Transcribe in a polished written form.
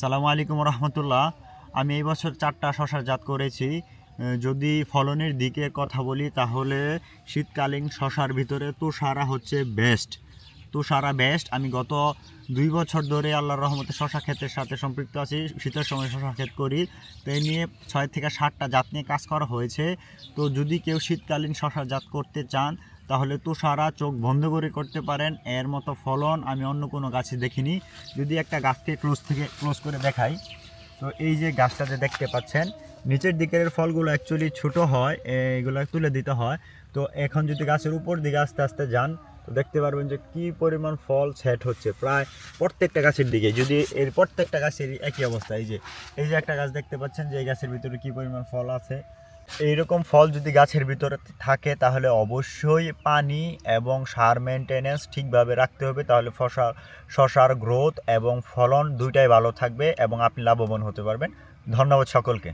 সালামু আলাইকুম রহমতুল্লাহ। আমি এই বছর 4টা শশার জাত করেছি। যদি ফলনের দিকে কথা বলি তাহলে শীতকালীন শশার ভিতরে তুষারা হচ্ছে বেস্ট। তুষারা বেস্ট। আমি গত 2 বছর ধরে আল্লাহর রহমতে শশা ক্ষেতের সাথে সম্পৃক্ত আছি। শীতের সময় শশা ক্ষেত করি, তো এই নিয়ে 6 থেকে 7টা জাত নিয়ে কাজ করা হয়েছে। তো যদি কেউ শীতকালীন শশার জাত করতে চান তাহলে তুষারা চোখ বন্ধ করে করতে পারেন। এর মতো ফলন আমি অন্য কোনো গাছে দেখিনি। যদি একটা গাছকে ক্লোজ করে দেখাই, তো এই যে গাছটা যে দেখতে পাচ্ছেন, নিচের দিকের ফলগুলো অ্যাকচুয়ালি ছোট হয়, এগুলো তুলে দিতে হয়। তো এখন যদি গাছের উপর দিকে আস্তে আস্তে যান তো দেখতে পারবেন যে কি পরিমাণ ফল সেট হচ্ছে প্রায় প্রত্যেকটা গাছের দিকে। যদি এর প্রত্যেকটা গাছেরই একই অবস্থা, এই যে একটা গাছ দেখতে পাচ্ছেন যে এই গাছের ভিতরে কি পরিমাণ ফল আছে। এইরকম ফল যদি গাছের ভিতরে থাকে তাহলে অবশ্যই পানি এবং সার মেনটেনেন্স ঠিকভাবে রাখতে হবে, তাহলে শশার গ্রোথ এবং ফলন দুইটাই ভালো থাকবে এবং আপনি লাভবান হতে পারবেন। ধন্যবাদ সকলকে।